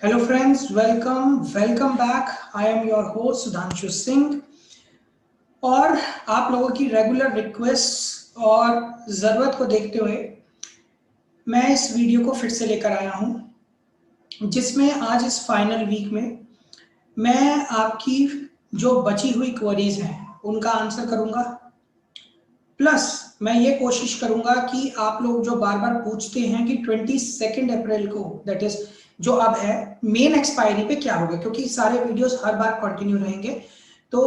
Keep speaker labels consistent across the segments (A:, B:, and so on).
A: Hello friends, welcome back. I am your host Sudhanshu Singh और आप लोगों की रेगुलर रिक्वेस्ट और ज़रूरत को देखते हुए मैं इस वीडियो को फिर से लेकर आया हूं, जिसमें आज इस फाइनल वीक में मैं आपकी जो बची हुई क्वेरीज हैं उनका आंसर करूंगा। प्लस मैं ये कोशिश करूंगा कि आप लोग जो बार बार पूछते हैं कि 22 अप्रैल को, दैट इज जो अब है, मेन एक्सपायरी पे क्या होगा, क्योंकि सारे वीडियोस हर बार कंटिन्यू रहेंगे। तो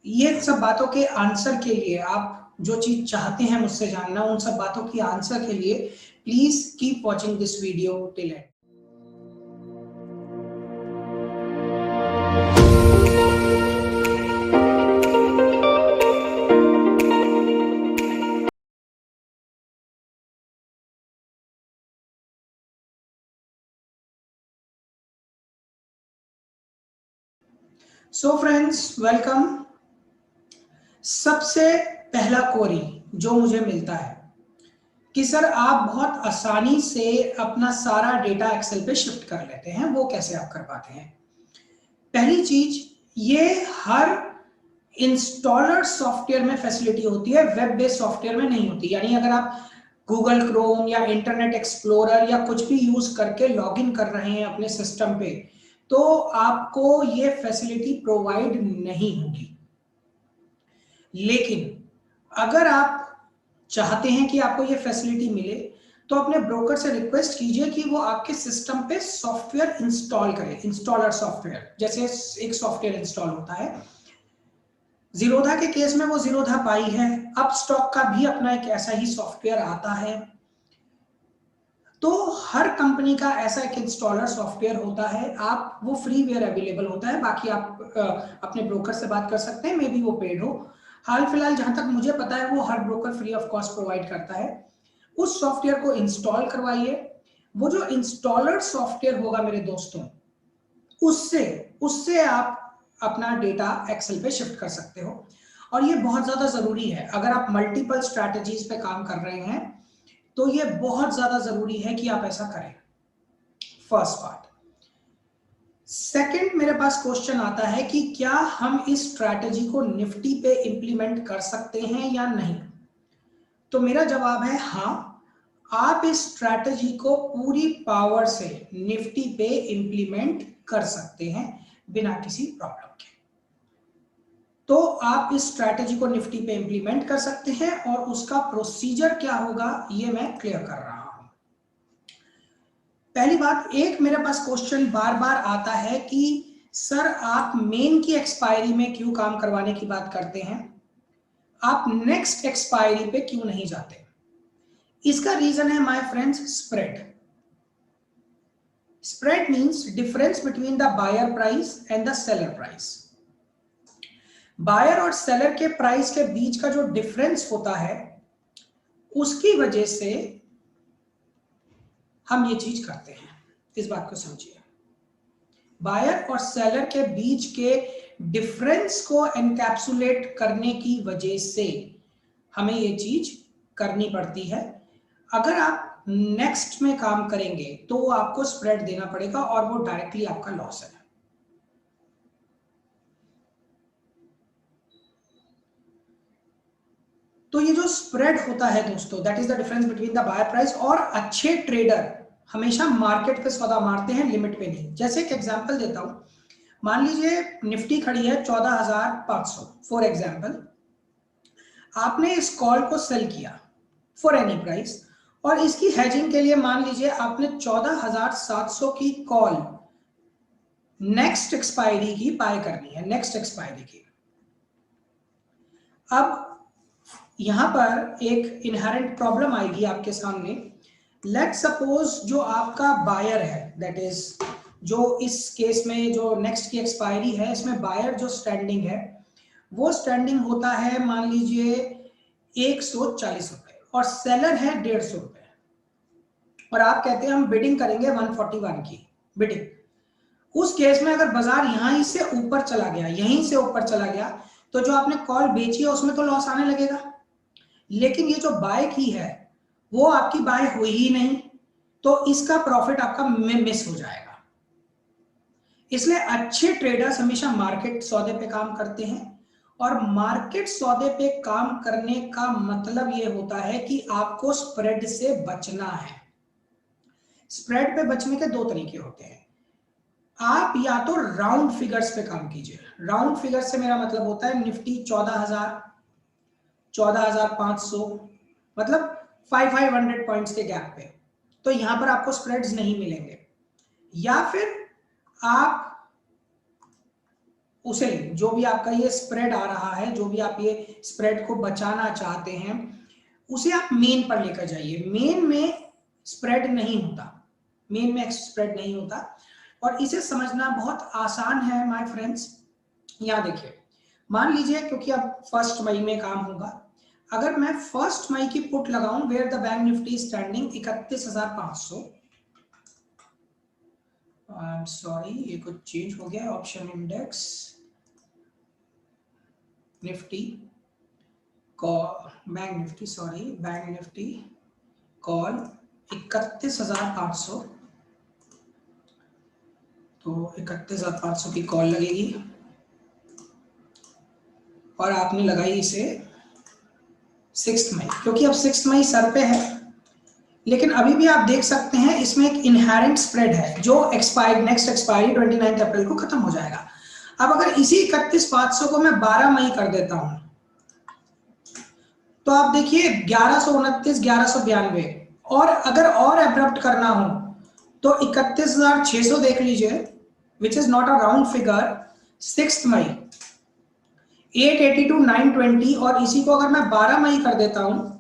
A: ये सब बातों के आंसर के लिए, आप जो चीज चाहते हैं मुझसे जानना, उन सब बातों की आंसर के लिए please keep watching this video till and. So friends, welcome. सबसे पहला क्वेरी जो मुझे मिलता है कि सर आप बहुत आसानी से अपना सारा डेटा एक्सेल पे शिफ्ट कर लेते हैं, वो कैसे आप कर पाते हैं? पहली चीज, ये हर इंस्टॉलर सॉफ्टवेयर में फैसिलिटी होती है, वेब बेस्ड सॉफ्टवेयर में नहीं होती। यानी अगर आप गूगल क्रोम या इंटरनेट एक्सप्लोरर या कुछ भी यूज करके लॉगिन कर रहे हैं अपने सिस्टम पे, तो आपको ये फैसिलिटी प्रोवाइड नहीं होगी। लेकिन अगर आप चाहते हैं कि आपको ये फैसिलिटी मिले, तो अपने ब्रोकर से रिक्वेस्ट कीजिए कि वो आपके सिस्टम पे सॉफ्टवेयर इंस्टॉल करे। इंस्टॉलर सॉफ्टवेयर, जैसे एक सॉफ्टवेयर इंस्टॉल होता है, जीरोधा के केस में वो जीरोधा पाई है, अपस्टॉक का भी अपना एक ऐसा ही सॉफ्टवेयर आता है। तो हर कंपनी का ऐसा एक इंस्टॉलर सॉफ्टवेयर होता है। आप वो फ्रीवेयर अवेलेबल होता है, बाकी आप अपने ब्रोकर से बात कर सकते हैं, मे बी वो पेड हो। हाल फिलहाल जहां तक मुझे पता है वो हर broker free of cost provide करता है। उस सॉफ्टवेयर को इंस्टॉल करवाइए। वो जो इंस्टॉलर सॉफ्टवेयर होगा मेरे दोस्तों, उससे उससे आप अपना डेटा एक्सेल पे शिफ्ट कर सकते हो। और ये बहुत ज्यादा जरूरी है। अगर आप मल्टीपल स्ट्रैटेजीज पे काम कर रहे हैं तो ये बहुत ज्यादा जरूरी है कि आप ऐसा करें। First part. सेकंड, मेरे पास क्वेश्चन आता है कि क्या हम इस स्ट्रैटेजी को निफ्टी पे इंप्लीमेंट कर सकते हैं या नहीं? तो मेरा जवाब है हाँ, आप इस स्ट्रैटेजी को पूरी पावर से निफ्टी पे इंप्लीमेंट कर सकते हैं बिना किसी प्रॉब्लम के। तो आप इस स्ट्रैटेजी को निफ्टी पे इंप्लीमेंट कर सकते हैं, और उसका प्रोसीजर क्या होगा ये मैं क्लियर कर रहा हूं। पहली बात, एक मेरे पास क्वेश्चन बार बार आता है कि सर आप मेन की एक्सपायरी में क्यों काम करवाने की बात करते हैं, आप नेक्स्ट एक्सपायरी पे क्यों नहीं जाते? इसका रीजन है my friends, spread. Spread means difference between the buyer price and the seller price. Buyer और सेलर के प्राइस के बीच का जो डिफरेंस होता है, उसकी वजह से हम ये चीज करते हैं। इस बात को समझिए। बायर और सेलर के बीच के डिफरेंस को एनकैप्सुलेट करने की वजह से हमें ये चीज करनी पड़ती है। अगर आप नेक्स्ट में काम करेंगे तो आपको स्प्रेड देना पड़ेगा, और वो डायरेक्टली आपका लॉस है। तो ये जो स्प्रेड होता है दोस्तों, that is the difference between the buyer price. और अच्छे ट्रेडर हमेशा मार्केट पे सौदा मारते हैं, लिमिट पे नहीं। जैसे एक एग्जांपल देता हूं, मान लीजिए निफ्टी खड़ी है 14,500 फॉर एग्जांपल। आपने इस कॉल को सेल किया फॉर एनी प्राइस, और इसकी हेजिंग के लिए मान लीजिए आपने 14,700 की कॉल नेक्स्ट एक्सपायरी की बाय करनी है, नेक्स्ट एक्सपायरी की। अब यहां पर एक इनहेरेंट प्रॉब्लम आएगी आपके सामने। लेट सपोज जो आपका बायर है, दैट इज जो इस केस में जो नेक्स्ट की एक्सपायरी है, इसमें बायर जो स्टैंडिंग है वो स्टैंडिंग होता है मान लीजिए 140 रुपए, और सेलर है 150 रुपए, और आप कहते हैं हम बिडिंग करेंगे 141 की बिडिंग। उस केस में अगर बाजार यहां से ऊपर चला गया, यहीं से ऊपर चला गया, तो जो आपने कॉल बेची है उसमें तो लॉस आने लगेगा। लेकिन ये जो बाय की है वो आपकी बाय हुई ही नहीं, तो इसका प्रॉफिट आपका मिस हो जाएगा। इसलिए अच्छे ट्रेडर्स हमेशा मार्केट सौदे पे काम करते हैं, और मार्केट सौदे पे काम करने का मतलब ये होता है कि आपको स्प्रेड से बचना है। स्प्रेड पे बचने के दो तरीके होते हैं। आप या तो राउंड फिगर्स पे काम कीजिए। राउंड फिगर से मेरा मतलब होता है निफ्टी 14,000, 14,500, मतलब 500 पॉइंट्स के गैप पे, तो यहां पर आपको स्प्रेड्स नहीं मिलेंगे। या फिर आप उसे, जो भी आपका ये स्प्रेड आ रहा है, जो भी आप ये स्प्रेड को बचाना चाहते हैं, उसे आप मेन पर लेकर जाइए। मेन में स्प्रेड नहीं होता, मेन में स्प्रेड नहीं होता, और इसे समझना बहुत आसान है माय फ्रेंड्स। यहां देखिए, मान लीजिए क्योंकि अब 1 मई में काम होगा, अगर मैं 1 मई की पुट लगाऊं where the bank Nifty standing 31,500, I am sorry ये कुछ चेंज हो गया, option index Nifty bank Nifty, sorry bank Nifty call 31,500, तो 31,500 की कॉल लगेगी और आपने लगाई इसे 6 मई, क्योंकि अब 6 मई सर पे है। लेकिन अभी भी आप देख सकते हैं इसमें एक इनहेरेंट स्प्रेड है जो नेक्स्ट एक्सपायरी 29 अप्रैल को खत्म हो जाएगा। अब अगर इसी 31,500 को मैं 12 मई कर देता हूं, तो आप देखिए 1129, 1192, और अगर और एब्रप्ट करना हो तो 31,600 देख लीजिए, which is not a round figure, 6 मई 882, 920, और इसी को अगर मैं 12 मई कर देता हूं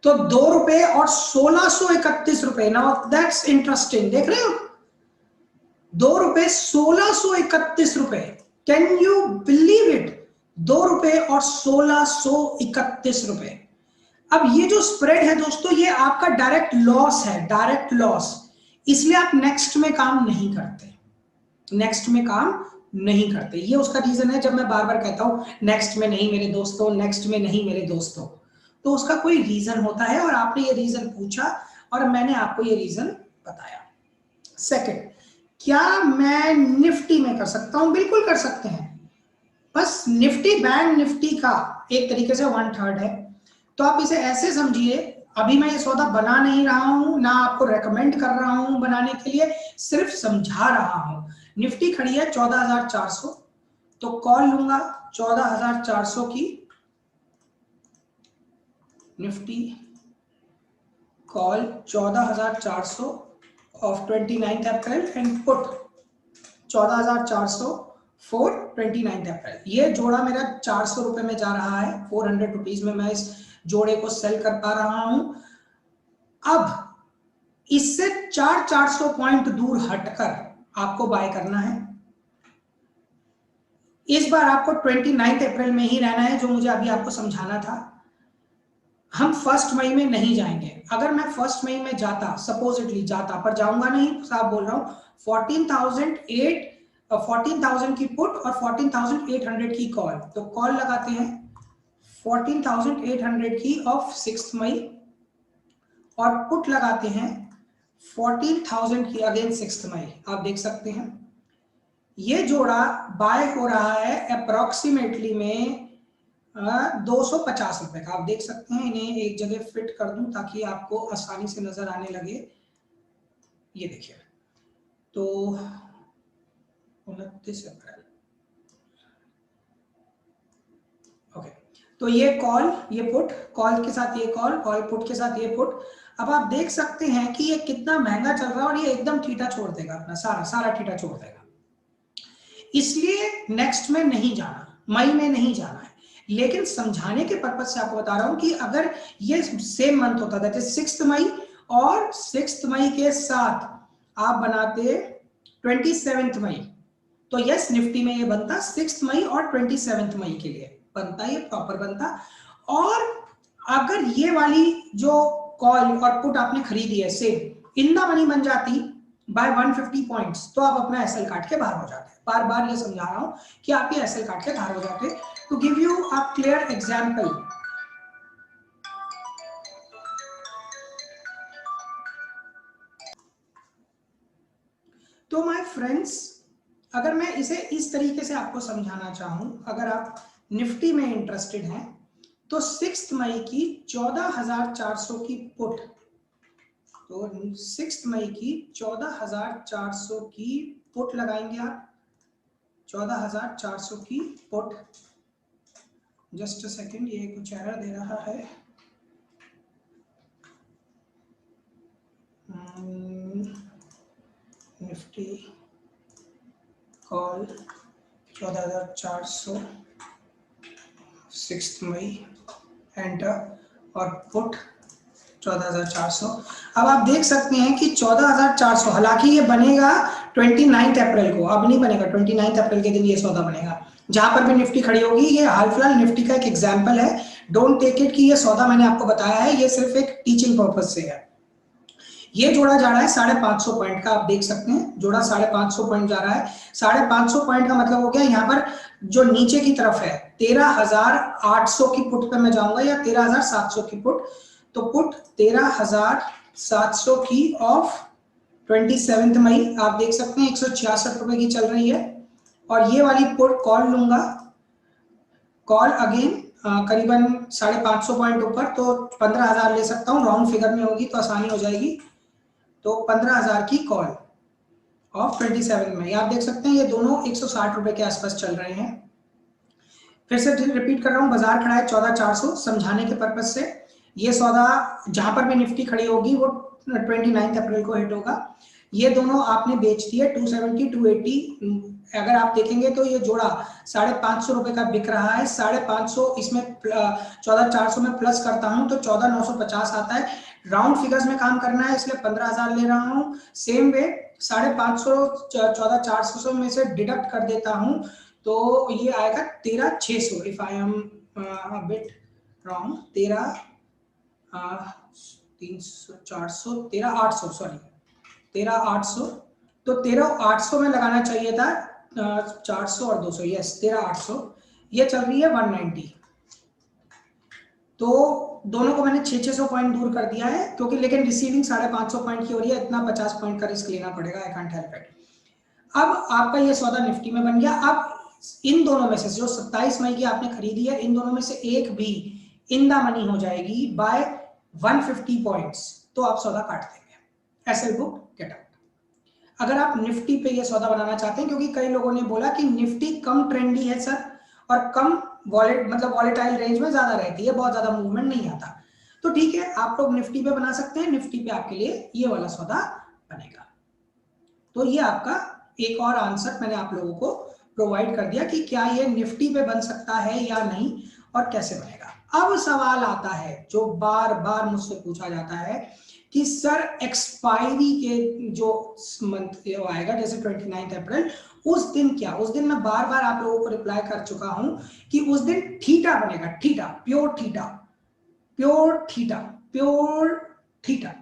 A: तो ₹2 और 1631 नाउ दैट्स इंटरेस्टिंग, देख रहे हो, ₹2 1631, कैन यू बिलीव इट, ₹2 और 1631। अब ये जो स्प्रेड है दोस्तों, ये आपका डायरेक्ट लॉस है, डायरेक्ट लॉस, इसलिए आप नेक्स्ट में काम नहीं करते, नेक्स्ट में काम नहीं करते। ये उसका रीजन है, जब मैं बार बार कहता हूं नेक्स्ट में नहीं मेरे दोस्तों, नेक्स्ट में नहीं मेरे दोस्तों, तो उसका कोई रीजन होता है, और आपने ये रीजन पूछा और मैंने आपको ये रीजन बताया। सेकंड, क्या मैं निफ्टी में कर सकता हूं? बिल्कुल कर सकते हैं, बस निफ्टी बैंक निफ्टी का एक तरीके से 1/3 है। तो आप इसे ऐसे समझिए, अभी मैं ये सौदा बना नहीं रहा हूं, ना आपको रेकमेंड कर रहा हूं बनाने के लिए, सिर्फ समझा रहा हूं। निफ्टी खड़ी है 14,400, तो कॉल लूंगा 14,400 की, Nifty call 14,400 of 29 April and put 14,400 for 29 अप्रैल। ये जोड़ा मेरा 400 रुपए में जा रहा है, 400 रुपीज में मैं इस जोड़े को सेल कर पा रहा हूं। अब इससे 400 पॉइंट दूर हटकर आपको बाय करना है। इस बार आपको 29 अप्रैल में ही रहना है, जो मुझे अभी आपको समझाना था। हम 1 मई में नहीं जाएंगे। अगर मैं 1 मई में जाता, सपोजिटली जाता, पर जाऊंगा नहीं, साहब बोल रहा हूं, 14,000 की पुट और 14,800 की कॉल, तो कॉल लगाते हैं 14,800 की ऑफ 6 मई और पुट लगाते हैं 14,000 की अगेन 6 मई। आप देख सकते हैं ये जोड़ा बाय हो रहा है अप्रोक्सीमेटली में 250 रुपए का। आप देख सकते हैं, इन्हें एक जगह फिट कर दूं ताकि आपको आसानी से नजर आने लगे। ये देखिए, तो 29 अप्रैल, ओके, तो ये कॉल, ये पुट, कॉल के साथ ये कॉल, कॉल पुट के साथ ये पुट। अब आप देख सकते हैं कि ये कितना महंगा चल रहा है, और ये एकदम ठीठा छोड़ देगा, अपना सारा सारा ठीठा छोड़ देगा। इसलिए नेक्स्ट में नहीं जाना, मई में नहीं जाना है। लेकिन समझाने के पर्पज से आपको बता रहा हूं कि अगर ये सेम मंथ होता था, जैसे 6 मई, और 6 मई के साथ आप बनाते 27 मई, तो यस निफ्टी में ये बनता 6 मई और 27 मई के लिए बनता, ये प्रॉपर बनता। और अगर ये वाली जो कॉल और पुट आपने खरीदी है सेम इन द मनी बन जाती बाय 150 पॉइंट्स, तो आप अपना एसएल काट के बाहर हो जाते। बार बार ये समझा रहा हूं कि आप ये एसएल काट के बाहर हो जाते। To give you a clear example, तो माय फ्रेंड्स, अगर मैं इसे इस तरीके से आपको समझाना चाहूं, अगर आप निफ्टी में इंटरेस्टेड हैं तो 6 मई की 14,400 की पुट, तो 6 मई की 14,400 की पुट लगाएंगे आप, 14,400 की पुट। जस्ट अ सेकेंड, ये कुछ एरर दे रहा है। निफ्टी कॉल 14,400 6 मई एंटर, और पुट 14,400। अब आप देख सकते हैं कि 14,400, हालांकि ये बनेगा 29 अप्रैल को, अब नहीं बनेगा, 29 अप्रैल के दिन ये सौदा बनेगा। जहां पर भी निफ्टी खड़ी होगी, ये हाल फिलहाल निफ्टी का एक एग्जांपल है, डोंट टेक इट कि ये सौदा मैंने आपको बताया है, ये सिर्फ एक टीचिंग पर्पज से है। ये जोड़ा जा रहा है 550 पॉइंट का, आप देख सकते हैं जोड़ा 550 पॉइंट जा रहा है। 550 पॉइंट का मतलब हो गया यहाँ पर जो नीचे की तरफ है 13,800 की पुट पे मैं जाऊंगा, या 13,700 की पुट, तो पुट 13,700 की ऑफ 27 मई, आप देख सकते हैं 166 रुपए की चल रही है। और ये वाली पुट कॉल लूंगा, कॉल अगेन करीबन 550 पॉइंट ऊपर, तो 15,000 ले सकता हूँ, राउंड फिगर में होगी तो आसानी हो जाएगी। तो 15,000 की कॉल ऑफ 27 में, आप देख सकते हैं ये दोनों 160 रुपए के आसपास चल रहे हैं। फिर से रिपीट कर रहा हूं, बाजार खड़ा है 14,400, समझाने के पर्पज से। ये सौदा जहां पर भी निफ्टी खड़ी होगी वो 29 अप्रैल को हिट होगा। ये दोनों आपने बेच दिए 270 280, अगर आप देखेंगे तो ये जोड़ा 550 रुपए का बिक रहा है। 550 इसमें 14,400 में प्लस करता हूं तो 14,950 आता है। राउंड फिगर्स में काम करना है इसलिए 15,000 ले रहा हूं। सेम वे 550 14,400 में से डिडक्ट कर देता हूं तो ये आएगा 13,600, if I am bit wrong, 300 400 13,800, sorry 13,800, तो 13,800 में लगाना चाहिए था 400 और 200, यस 13,800। ये चल रही है 190, तो दोनों को मैंने 600 पॉइंट दूर कर दिया है, क्योंकि लेकिन रिसीविंग 550 पॉइंट की हो रही है, इतना 50 पॉइंट का रिस्क लेना पड़ेगा, आई कांट हेल्प इट। अब आपका ये सौदा निफ्टी में बन गया। अब इन दोनों में से जो 27 मई की आपने खरीदी है, इन दोनों में से एक भी इन द मनी हो जाएगी बाय 150 पॉइंट्स, तो आप सौदा काट देंगे, एसएल बुक गेट आउट। अगर आप निफ्टी पे ये सौदा बनाना चाहते हैं, क्योंकि कई लोगों ने बोला कि निफ्टी कम ट्रेंडी है सर, और कम वॉलेटाइल रेंज में ज्यादा रहती है, बहुत ज्यादा मूवमेंट नहीं आता, तो ठीक है आप लोग निफ्टी पे बना सकते हैं। निफ्टी पे आपके लिए ये वाला सौदा बनेगा। तो ये आपका एक और आंसर मैंने आप लोगों को प्रोवाइड कर दिया कि क्या ये निफ्टी पे बन सकता है या नहीं, और कैसे बनेगा। अब सवाल आता है जो बार बार मुझसे पूछा जाता है कि सर एक्सपायरी के जो मंथ आएगा जैसे 29 अप्रैल, उस दिन क्या, उस दिन मैं बार बार आप लोगों को रिप्लाई कर चुका हूं कि उस दिन थीटा बनेगा, theta, pure theta, pure theta, pure theta.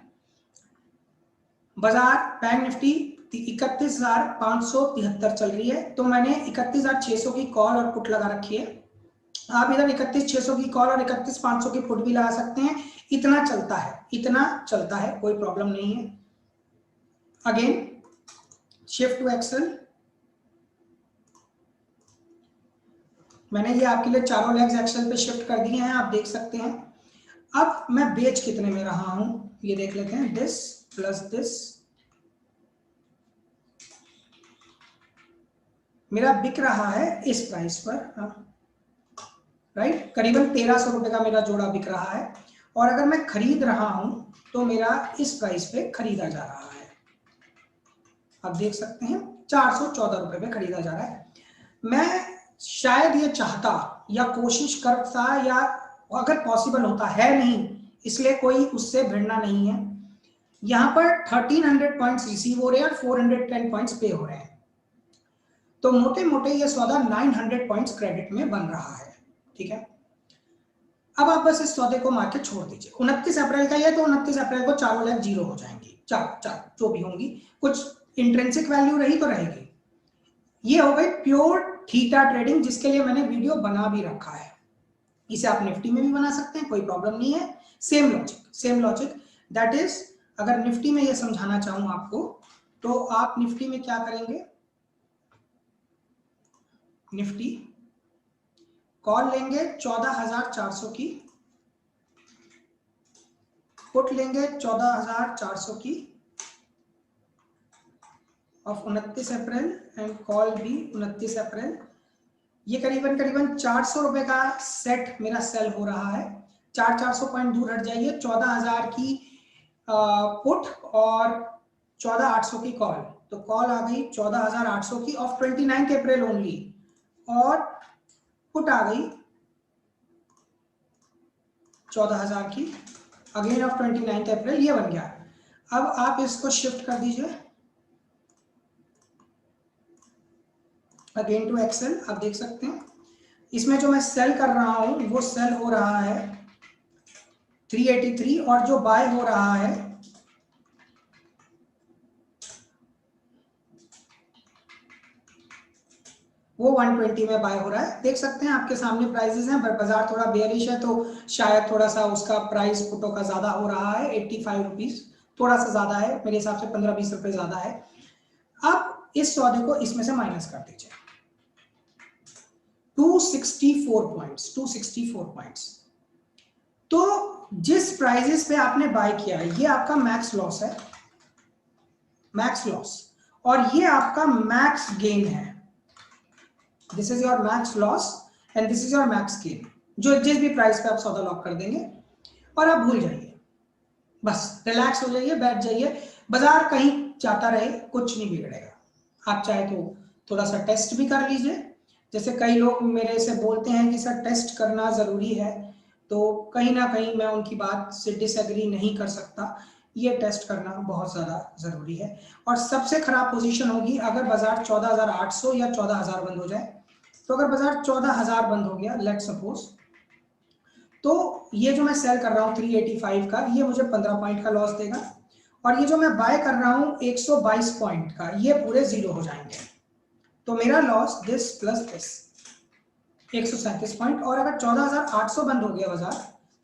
A: बाजार बैंक निफ्टी 31,573 चल रही है, तो मैंने 31,600 की कॉल और पुट लगा रखी है। आप इधर 31,600 की कॉल और 31,500 की पुट भी लगा सकते हैं, इतना चलता है, इतना चलता है, कोई प्रॉब्लम नहीं है। अगेन शिफ्ट टू एक्सेल, मैंने ये आपके लिए चारों लेग्स एक्सेल पे शिफ्ट कर दिए हैं, आप देख सकते हैं। अब मैं बेच कितने में रहा हूं ये देख लेते हैं, दिस प्लस दिस, मेरा बिक रहा है इस प्राइस पर, राइट, करीबन 1,300 रुपए का मेरा जोड़ा बिक रहा है, और अगर मैं खरीद रहा हूं तो मेरा इस प्राइस पे खरीदा जा रहा है, आप देख सकते हैं 414 रुपए पे खरीदा जा रहा है। मैं शायद ये चाहता या कोशिश करता, या अगर पॉसिबल होता है नहीं, इसलिए कोई उससे भिड़ना नहीं है। यहां पर 1300 पॉइंट्स रिसीव हो रहे हैं और 410 पॉइंट्स पे हो रहे हैं, तो मोटे मोटे ये सौदा 900 पॉइंट्स क्रेडिट में बन रहा है, ठीक है। अब आप बस इस सौदे को मार्केट छोड़ दीजिए, 29 अप्रैल का ये, तो 29 अप्रैल को चारों लेग जीरो हो जाएंगी, चार जो भी होंगी, कुछ इंट्रिंसिक वैल्यू रही तो रहेगी। ये हो गई प्योर थीटा ट्रेडिंग, जिसके लिए मैंने वीडियो बना भी रखा है। इसे आप निफ्टी में भी बना सकते हैं, कोई प्रॉब्लम नहीं है, same logic, same logic. That is, अगर निफ्टी में ये समझाना चाहूं आपको तो आप निफ्टी में क्या करेंगे, निफ्टी कॉल लेंगे 14,400 की, पुट लेंगे 14,400 की ऑफ 29 अप्रैल एंड कॉल भी 29 अप्रैल। ये करीबन करीबन 400 रुपए का सेट मेरा सेल हो रहा है। 400 पॉइंट दूर हट जाइए, 14,000 की पुट और 14,800 की कॉल, तो कॉल आ गई 14,800 की ऑफ 29 अप्रैल ओनली, और पुट आ गई 14,000 की अगेन ऑफ 29 अप्रैल। ये बन गया। अब आप इसको शिफ्ट कर दीजिए अगेन टू एक्सेल। आप देख सकते हैं इसमें जो मैं सेल कर रहा हूं वो सेल हो रहा है 383, और जो बाय हो रहा है वो 120 में बाय हो रहा है। देख सकते हैं आपके सामने प्राइसेस हैं, बाजार थोड़ा बेयरिश है तो शायद थोड़ा सा उसका प्राइस पुटों का ज्यादा हो रहा है, 85 रुपीज, थोड़ा सा ज्यादा है मेरे हिसाब से, 15-20 रुपए ज्यादा है। अब इस सौदे को इसमें से माइनस कर दीजिए, 264 पॉइंट्स, 264 पॉइंट्स। तो जिस प्राइजेस पे आपने बाय किया है ये आपका मैक्स लॉस है, मैक्स लॉस, और ये आपका मैक्स गेन है। This is your max loss and this is your max gain, जो जिस भी प्राइस पे आप सौदा लॉक कर देंगे, और आप भूल जाइए, बस रिलैक्स हो जाइए, बैठ जाइए, बाजार कहीं जाता रहे, कुछ नहीं बिगड़ेगा। आप चाहे तो थोड़ा सा टेस्ट भी कर लीजिए, जैसे कई लोग मेरे से बोलते हैं कि सर टेस्ट करना जरूरी है, तो कहीं ना कहीं मैं उनकी बात से डिसएग्री नहीं कर सकता। ये टेस्ट करना बहुत ज्यादा जरूरी है। और सबसे खराब पोजीशन होगी अगर बाजार 14,800 या 14,000 बंद हो जाए। तो अगर बाजार 14,000 बंद हो गया लेट सपोज, तो ये जो मैं सेल कर रहा हूं 385 का, ये मुझे 15 पॉइंट का लॉस देगा, और ये जो मैं बाय कर रहा हूं 122 पॉइंट का, ये पूरे जीरो हो जाएंगे। तो मेरा loss this plus this 137 point. और अगर 14,800 बंद हो गया बाजार,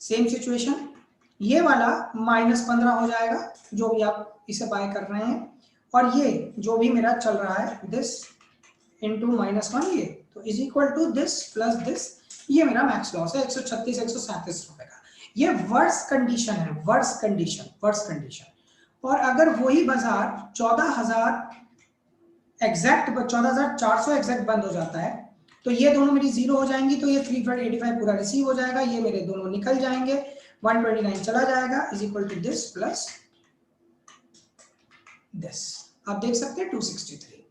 A: सेम सिचुएशन, ये वाला -15 हो जाएगा जो भी आप इसे बाय कर रहे हैं, और ये जो भी मेरा चल रहा है दिस इंटू -1, ये तो is equal to this plus this, ये मेरा मैक्स लॉस है 136 137 रुपए का। ये वर्स कंडीशन है, वर्स कंडीशन, वर्स कंडीशन। और अगर वही बाजार 14,000 एग्जैक्ट 14,400 एग्जैक्ट बंद हो जाता है, तो ये दोनों मेरी जीरो हो जाएंगी, तो ये 385 पूरा रिसीव हो जाएगा, ये मेरे दोनों निकल जाएंगे, 129 चला जाएगा is equal to this plus this. आप देख सकते हैं 263।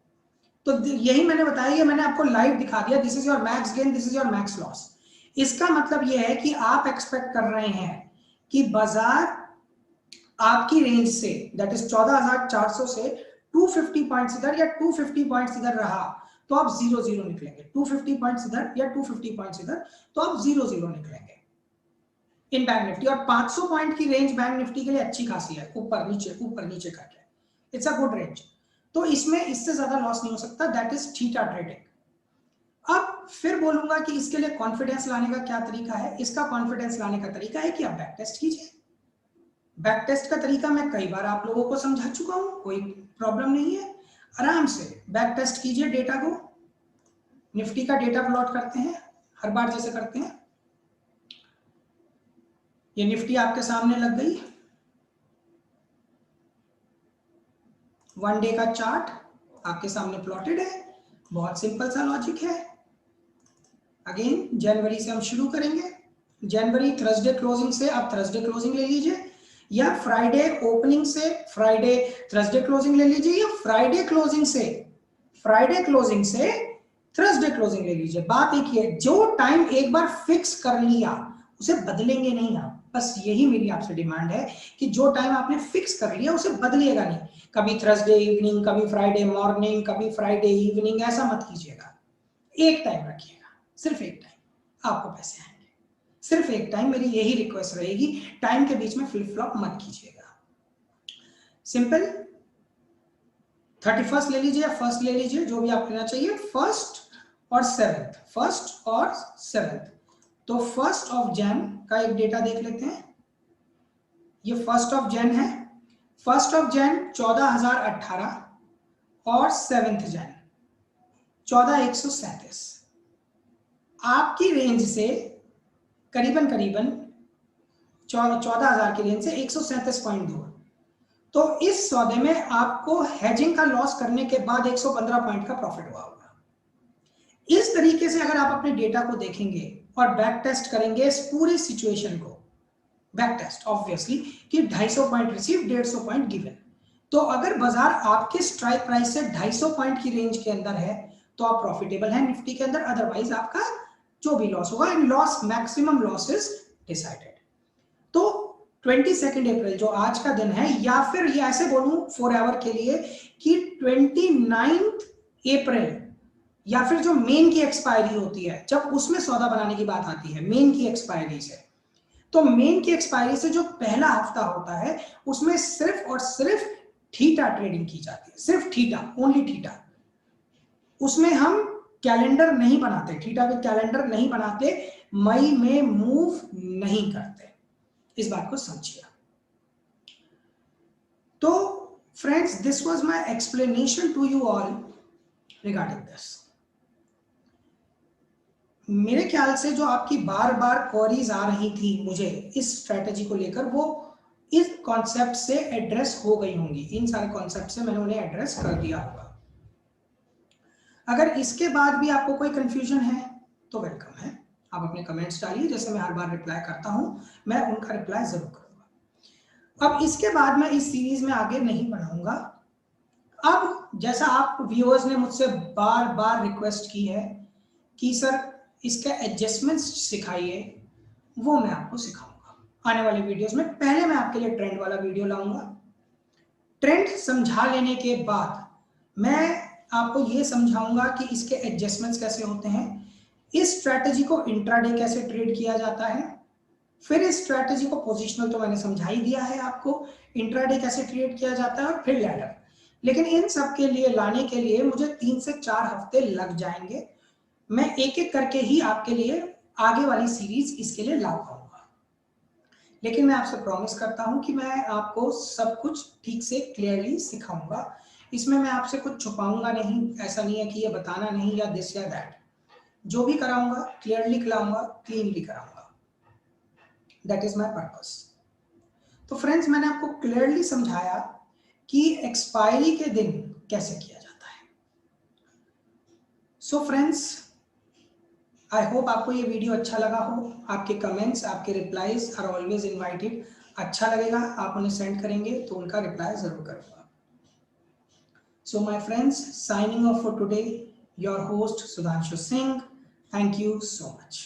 A: तो यही मैंने बताया, ये मैंने आपको लाइव दिखा दिया, this is your max gain, this is your max loss. इसका मतलब ये है कि आप एक्सपेक्ट कर रहे हैं कि बाजार आपकी रेंज से, दैट इज 14,400 से 250 पॉइंट्स इधर या 250 पॉइंट्स इधर रहा, तो आप 0-0 निकलेंगे। 250 पॉइंट्स इधर या 250 पॉइंट्स इधर, तो आप 0-0 निकलेंगे इन बैंक निफ्टी। और 500 पॉइंट की रेंज बैंक निफ्टी के लिए अच्छी खासी है, ऊपर नीचे करके, इट्स अ गुड रेंज। तो इसमें इससे ज्यादा लॉस नहीं हो सकता, दैट इज थीटा ट्रेडिंग। अब फिर बोलूंगा कि इसके लिए कॉन्फिडेंस लाने का क्या तरीका है। इसका कॉन्फिडेंस लाने का तरीका है कि आप बैक टेस्ट कीजिए। बैक टेस्ट का तरीका मैं कई बार आप लोगों को समझा चुका हूं, कोई प्रॉब्लम नहीं है। आराम से बैक टेस्ट कीजिए डेटा को, निफ्टी का डेटा प्लॉट करते हैं हर बार जैसे करते हैं। ये निफ्टी आपके सामने लग गई, वन डे का चार्ट आपके सामने प्लॉटेड है, बहुत सिंपल सा लॉजिक है। अगेन जनवरी से हम शुरू करेंगे, जनवरी थर्सडे क्लोजिंग से आप थर्सडे क्लोजिंग ले लीजिए, या फ्राइडे ओपनिंग से फ्राइडे थर्सडे क्लोजिंग ले लीजिए, या फ्राइडे क्लोजिंग से थर्सडे क्लोजिंग ले लीजिए। बात एक ही है, जो टाइम एक बार फिक्स कर लिया उसे बदलेंगे नहीं आप, बस यही मेरी आपसे डिमांड है कि जो टाइम आपने फिक्स कर लिया उसे बदलिएगा नहीं। कभी थर्सडे इवनिंग, कभी फ्राइडे मॉर्निंग, कभी फ्राइडे इवनिंग, ऐसा मत कीजिएगा। एक टाइम रखिएगा, सिर्फ एक टाइम, आपको पैसे आएंगे। सिर्फ एक टाइम, मेरी यही रिक्वेस्ट रहेगी, टाइम के बीच में फ्लिप फ्लॉप मत कीजिएगा। सिंपल, 31st ले लीजिए या फर्स्ट ले लीजिए, जो भी आप लेना चाहिए, फर्स्ट और सेवेंथ। तो 1 जैन का एक डेटा देख लेते हैं। ये 1 जैन है, 1 जैन 14,018, और 7 जन 14,137 आपकी रेंज से करीबन 14,000 की रेंज से 137.2। तो इस सौदे में आपको हेजिंग का लॉस करने के बाद 115 पॉइंट का प्रॉफिट हुआ होगा। इस तरीके से अगर आप अपने डेटा को देखेंगे और बैक टेस्ट करेंगे इस पूरी सिचुएशन को, बैक टेस्ट ऑब्वियसली कि 250 पॉइंट रिसीव, 150 पॉइंट गिवन, तो अगर बाजार आपके स्ट्राइक प्राइस से 250 पॉइंट की रेंज के अंदर है तो आप प्रॉफिटेबल हैं निफ्टी के अंदर, अदरवाइज आपका जो भी लॉस होगा, and loss maximum loss is decided. तो 22 अप्रैल जो आज का दिन है, या फिर ये ऐसे बोलूं फॉर एवर के लिए कि 29 अप्रैल या फिर जो मेन की एक्सपायरी होती है, जब उसमें सौदा बनाने की बात आती है मेन की एक्सपायरी से, तो मेन की एक्सपायरी से जो पहला हफ्ता होता है उसमें सिर्फ और सिर्फ थीटा ट्रेडिंग की जाती है, सिर्फ थीटा, ओनली थीटा। उसमें हम कैलेंडर नहीं बनाते, थीटा पे कैलेंडर नहीं बनाते, मई में मूव नहीं करते, इस बात को समझिए। तो friends, this was my explanation to you all regarding this. मेरे ख्याल से जो आपकी बार बार क्वेरीज आ रही थी मुझे इस स्ट्रेटेजी को लेकर, वो इस कॉन्सेप्ट से एड्रेस हो गई होंगी, इन सारे कॉन्सेप्ट से मैंने उन्हें एड्रेस कर दिया होगा। अगर इसके बाद भी आपको कोई कंफ्यूजन है तो वेलकम है, आप अपने कमेंट्स डालिए, जैसे मैं हर बार रिप्लाई करता हूं, मैं उनका रिप्लाई जरूर करूंगा। अब इसके बाद मैं इस सीरीज में आगे नहीं बढ़ाऊंगा। अब जैसा आप व्यूअर्स ने मुझसे बार बार रिक्वेस्ट की है कि सर इसका एडजस्टमेंट्स सिखाइए, वो मैं आपको सिखाऊंगा आने वाले वीडियोस में। पहले मैं आपके लिए ट्रेंड वाला वीडियो लाऊंगा, ट्रेंड समझा लेने के बाद मैं आपको ये समझाऊंगा कि इसके एडजस्टमेंट्स कैसे होते हैं, इस स्ट्रैटेजी को इंट्राडे कैसे ट्रेड किया जाता है, फिर इस स्ट्रैटेजी को पोजिशनल तो मैंने समझा ही दिया है आपको, इंट्राडे कैसे ट्रेड किया जाता है, और फिर लैडर। लेकिन इन सब के लिए लाने के लिए मुझे 3 से 4 हफ्ते लग जाएंगे। मैं एक एक करके ही आपके लिए आगे वाली सीरीज इसके लिए ला पाऊंगा, लेकिन मैं आपसे प्रॉमिस करता हूं कि मैं आपको सब कुछ ठीक से क्लियरली सिखाऊंगा। इसमें मैं आपसे कुछ छुपाऊंगा नहीं, ऐसा नहीं है कि ये बताना नहीं या दिस या दैट, जो भी कराऊंगा क्लियरली कराऊंगा, क्लीनली कराऊंगा, दैट इज माय पर्पस। तो फ्रेंड्स, मैंने आपको क्लियरली समझाया कि एक्सपायरी के दिन कैसे किया जाता है। सो फ्रेंड्स, आई होप आपको ये वीडियो अच्छा लगा हो। आपके कमेंट्स, आपके रिप्लाईज आर ऑलवेज इनवाइटेड। अच्छा लगेगा आप उन्हें सेंड करेंगे तो उनका रिप्लाई जरूर करूंगा। So my friends, signing off for today, your host Sudhanshu Singh. Thank you so much.